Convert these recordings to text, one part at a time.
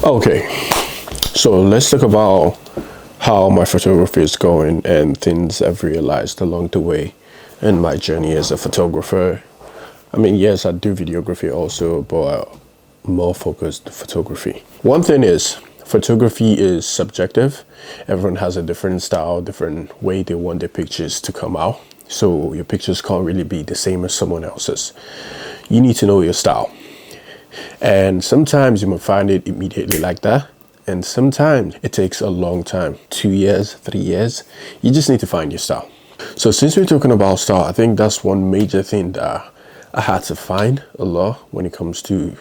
Okay, so let's talk about how my photography is going and things I've realized along the way in my journey as a photographer. I mean, yes, I do videography also, but more focused photography. One thing is, photography is subjective. Everyone has a different style, different way they want their pictures to come out. So your pictures can't really be the same as someone else's. You need to know your style. And sometimes you might find it immediately like that. And sometimes it takes a long time, 2 years, 3 years. You just need to find your style. So since we're talking about style, I think that's one major thing that I had to find a lot when it comes to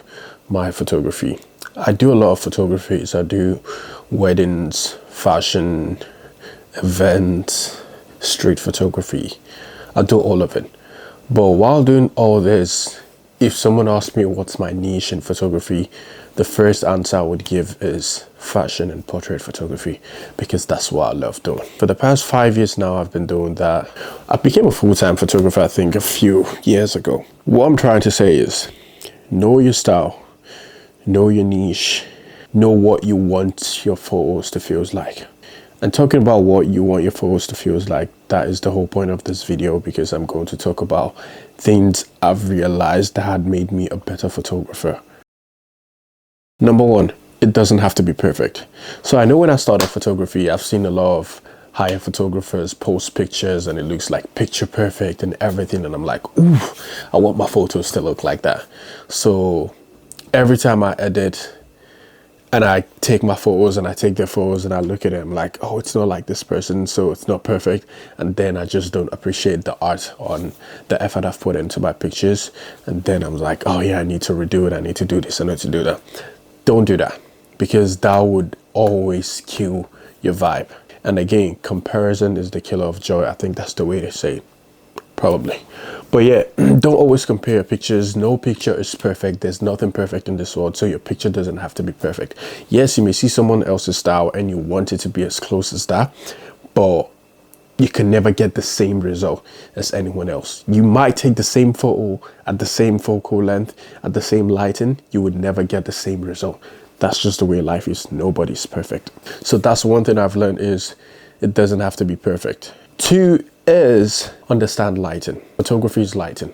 my photography. I do a lot of photographies. I do weddings, fashion, events, street photography. I do all of it. But while doing all this, if someone asked me what's my niche in photography, the first answer I would give is fashion and portrait photography, because that's what I love doing. For the past 5 years now, I've been doing that. I became a full-time photographer, I think, a few years ago. What I'm trying to say is, know your style, know your niche, know what you want your photos to feel like. And talking about what you want your photos to feel like, that is the whole point of this video, because I'm going to talk about things I've realized that had made me a better photographer. Number one, it doesn't have to be perfect. So I know when I started photography, I've seen a lot of higher photographers post pictures and it looks like picture perfect and everything. And I'm like, ooh, I want my photos to look like that. So every time I edit, and I take my photos and I take their photos and I look at it, I'm like, oh, it's not like this person, so it's not perfect. And then I just don't appreciate the art on the effort I've put into my pictures. And then I'm like, oh yeah, I need to redo it. I need to do this. I need to do that. Don't do that, because that would always kill your vibe. And again, comparison is the killer of joy. I think that's the way to say it. Probably. But yeah, don't always compare pictures. No picture is perfect. There's nothing perfect in this world, so your picture doesn't have to be perfect. Yes, you may see someone else's style and you want it to be as close as that, but you can never get the same result as anyone else. You might take the same photo at the same focal length, at the same lighting, you would never get the same result. That's just the way life is. Nobody's perfect. So that's one thing I've learned, is it doesn't have to be perfect. Two is understand lighting. Photography is lighting.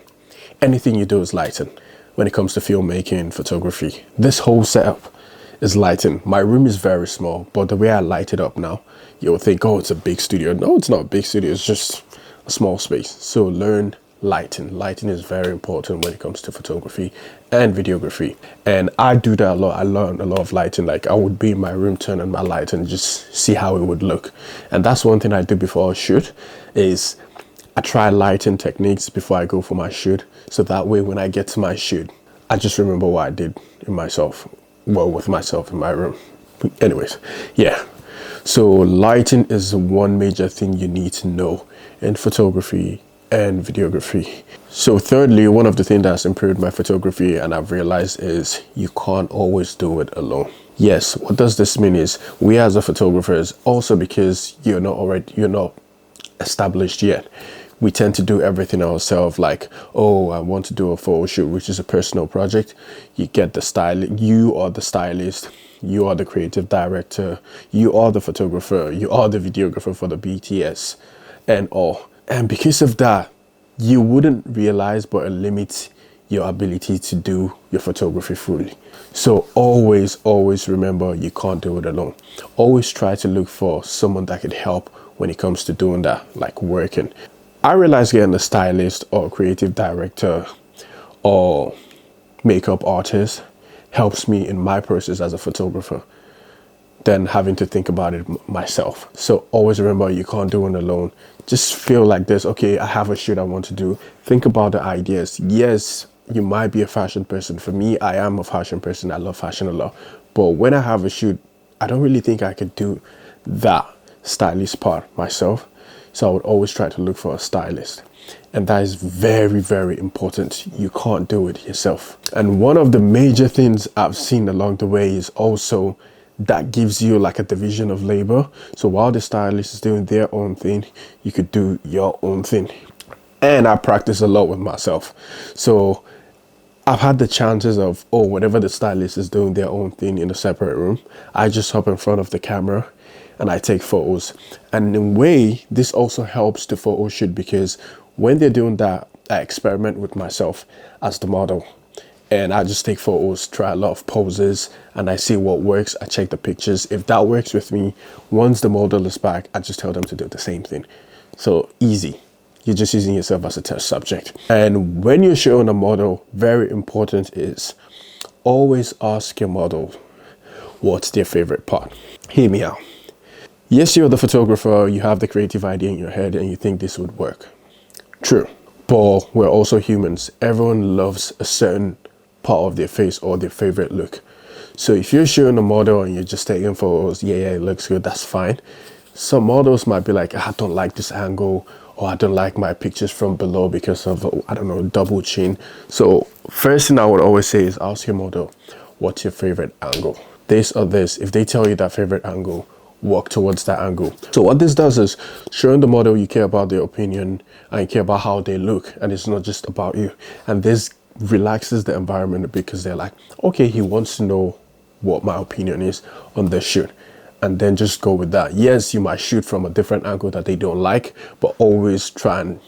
Anything you do is lighting. When it comes to filmmaking, photography, this whole setup is lighting. My room is very small, but the way I light it up now, you'll think, oh, it's a big studio. No, it's not a big studio. It's just a small space. So learn lighting. Lighting is very important when it comes to photography and videography. And I do that a lot. I learned a lot of lighting. Like, I would be in my room, turn on my light and just see how it would look. And that's one thing I do before I shoot, is I try lighting techniques before I go for my shoot. So that way, when I get to my shoot, I just remember what I did with myself in my room. Anyways, yeah. So lighting is one major thing you need to know in photography and videography. So thirdly, one of the things that's improved my photography and I've realized is you can't always do it alone. Yes, what does this mean is, we as a photographers, also because you're not established yet, we tend to do everything ourselves. Like, oh, I want to do a photo shoot, which is a personal project. You get the stylist, you are the stylist, you are the creative director, you are the photographer, you are the videographer for the BTS and all. And because of that, you wouldn't realize, but it limits your ability to do your photography fully. So always remember, you can't do it alone. Always try to look for someone that could help when it comes to doing that, like working. I realized getting a stylist or creative director or makeup artist helps me in my process as a photographer than having to think about it myself. So always remember, you can't do it alone. Just feel like this, okay, I have a shoot I want to do. Think about the ideas. Yes, you might be a fashion person. For me, I am a fashion person. I love fashion a lot. But when I have a shoot, I don't really think I could do that stylist part myself. So I would always try to look for a stylist. And that is very important. You can't do it yourself. And one of the major things I've seen along the way is also that gives you like a division of labor. So while the stylist is doing their own thing, you could do your own thing. And I practice a lot with myself. So I've had the chances of, oh, whatever the stylist is doing their own thing in a separate room, I just hop in front of the camera and I take photos. And in a way, this also helps the photo shoot, because when they're doing that, I experiment with myself as the model. And I just take photos, try a lot of poses, and I see what works. I check the pictures. If that works with me, once the model is back, I just tell them to do the same thing. So easy. You're just using yourself as a test subject. And when you're showing a model, very important is always ask your model what's their favorite part. Hear me out. Yes, you're the photographer, you have the creative idea in your head and you think this would work. True. But we're also humans. Everyone loves a certain part of their face or their favorite look. So if you're showing a model and you're just taking photos, yeah, it looks good, that's fine. Some models might be like, I don't like this angle, or I don't like my pictures from below because of, I don't know, double chin. So first thing I would always say is ask your model, what's your favorite angle? This or this. If they tell you that favorite angle, work towards that angle. So what this does is showing the model you care about their opinion and you care about how they look, and it's not just about you. And this relaxes the environment because they're like, okay, he wants to know what my opinion is on this shoot, and then just go with that. Yes, you might shoot from a different angle that they don't like, but always try and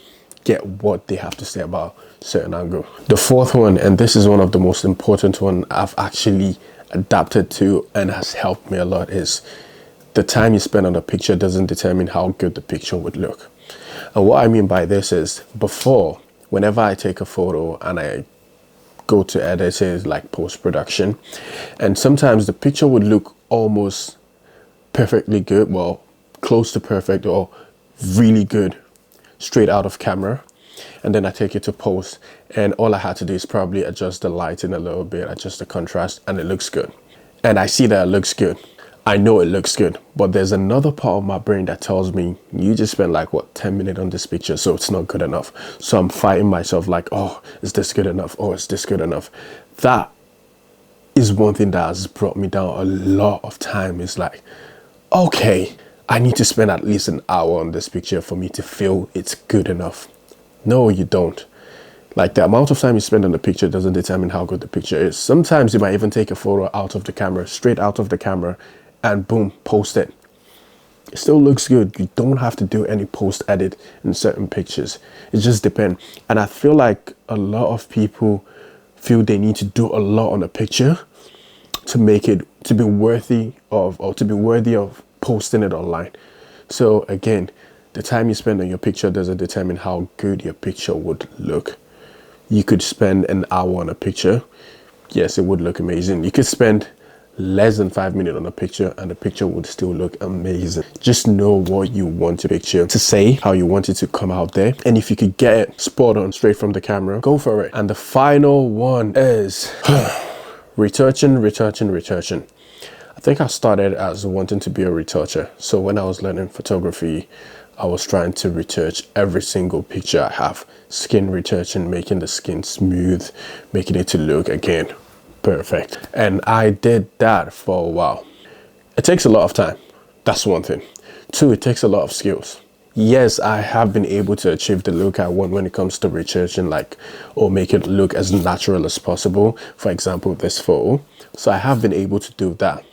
get what they have to say about certain angle. The fourth one, and this is one of the most important one I've actually adapted to and has helped me a lot, is the time you spend on a picture doesn't determine how good the picture would look. And what I mean by this is, before, whenever I take a photo and I go to edit it, like post-production, and sometimes the picture would look almost perfectly good, well, close to perfect or really good straight out of camera, and then I take it to post and all I had to do is probably adjust the lighting a little bit, adjust the contrast, and it looks good. And I see that it looks good. I know it looks good, but there's another part of my brain that tells me you just spent like what, 10 minutes on this picture, so it's not good enough. So I'm fighting myself like, oh, is this good enough? Oh, is this good enough? That is one thing that has brought me down a lot of time. It's like, okay, I need to spend at least an hour on this picture for me to feel it's good enough. No, you don't. Like, the amount of time you spend on the picture doesn't determine how good the picture is. Sometimes you might even take a photo out of the camera, straight out of the camera, and boom, post it. It still looks good. You don't have to do any post edit in certain pictures. It just depends. And I feel like a lot of people feel they need to do a lot on a picture to make it, to be worthy of, or to be worthy of posting it online. So again, the time you spend on your picture doesn't determine how good your picture would look. You could spend an hour on a picture. Yes, it would look amazing. You could spend less than 5 minutes on a picture and the picture would still look amazing. Just know what you want your picture to say, how you want it to come out there. And if you could get it spot on straight from the camera, go for it. And the final one is retouching. I think I started as wanting to be a retoucher. So when I was learning photography, I was trying to retouch every single picture I have. Skin retouching, making the skin smooth, making it to look, again, perfect. And I did that for a while. It takes a lot of time. That's one thing. Two, it takes a lot of skills. Yes, I have been able to achieve the look I want when it comes to retouching, like, or make it look as natural as possible. For example, this photo. So I have been able to do that.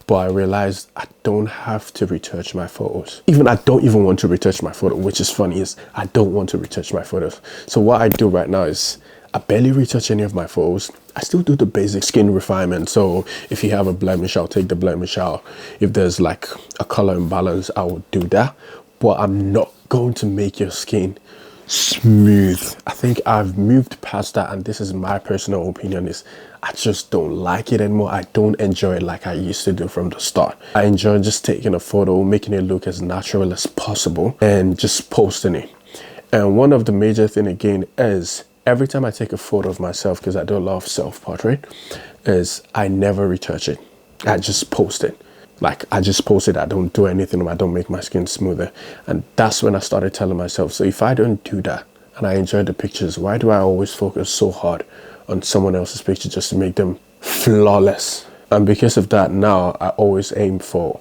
But I realized I don't have to retouch my photos. I don't even want to retouch my photo, which is funny, is I don't want to retouch my photos. So what I do right now is I barely retouch any of my photos. I still do the basic skin refinement. So if you have a blemish, I'll take the blemish out. If there's like a color imbalance, I will do that. But I'm not going to make your skin smooth. I think I've moved past that, and this is my personal opinion, is I just don't like it anymore. I don't enjoy it like I used to do from the start. I enjoy just taking a photo, making it look as natural as possible, and just posting it. And one of the major thing again is every time I take a photo of myself, because I do a lot of self-portrait, is I never retouch it. I just post it. Like, I just post it. I don't do anything. I don't make my skin smoother. And that's when I started telling myself, so if I don't do that and I enjoy the pictures, why do I always focus so hard on someone else's picture just to make them flawless? And because of that, now I always aim for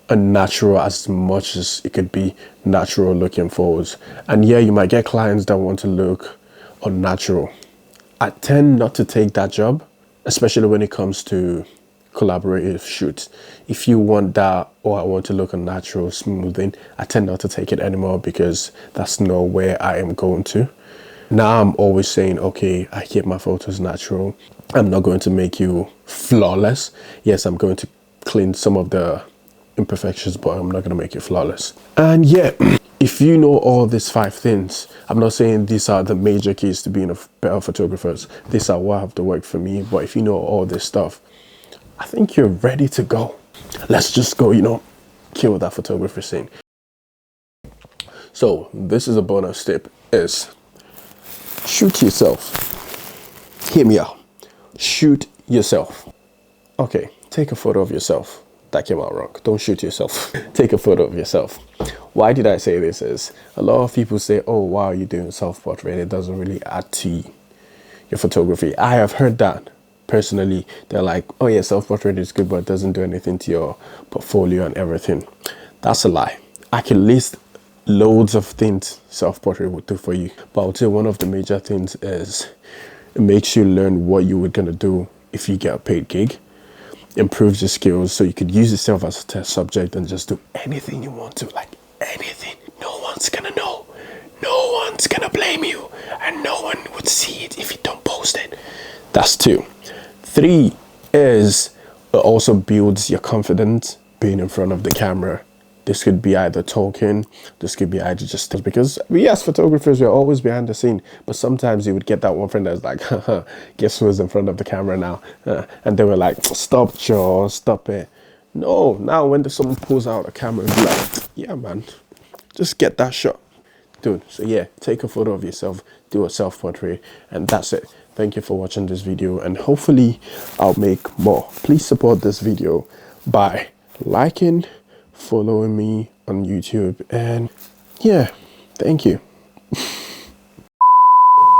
a natural, as much as it could be, natural looking photos. And yeah, you might get clients that want to look unnatural. I tend not to take that job, especially when it comes to collaborative shoots. If you want that, or I want to look unnatural, smoothing, I tend not to take it anymore because that's not where I am going to. Now I'm always saying, okay, I keep my photos natural. I'm not going to make you flawless. Yes, I'm going to clean some of the imperfections, but I'm not going to make you flawless. And yeah, if you know all these 5 things, I'm not saying these are the major keys to being a better photographer. These are what have to work for me. But if you know all this stuff, I think you're ready to go. Let's just go, kill that photography scene. So this is a bonus tip, is shoot yourself. Hear me out. Shoot yourself. Okay, take a photo of yourself. That came out wrong. Don't shoot yourself. Take a photo of yourself. Why did I say this? Is a lot of people say, oh wow, you're doing self-portrait, it doesn't really add to your photography. I have heard that personally. They're like, oh yeah, self-portrait is good, but it doesn't do anything to your portfolio and everything. That's a lie. I can list loads of things self-portrait would do for you, but I would say one of the major things is it makes you learn what you were gonna do if you get a paid gig. Improves your skills, so you could use yourself as a test subject and just do anything you want to, like anything. No one's gonna know, no one's gonna blame you, and no one would see it if you don't post it. That's 2. 3 is it also builds your confidence being in front of the camera. This could be either talking, this could be either just, because we as photographers, we're always behind the scene, but sometimes you would get that one friend that's like, haha, guess who's in front of the camera now? And they were like, stop, Joe, stop it. No, now when someone pulls out a camera, you're like, yeah, man, just get that shot. Dude, so yeah, take a photo of yourself, do a self-portrait, and that's it. Thank you for watching this video, and hopefully I'll make more. Please support this video by liking, following me on YouTube, and yeah, thank you.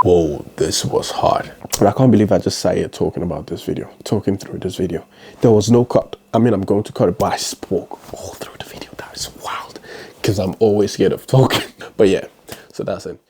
Whoa, this was hard. I can't believe I just sat here talking through this video. There was no cut. I mean, I'm going to cut it, but I spoke all through the video. That is wild, because I'm always scared of talking. But yeah, so that's it.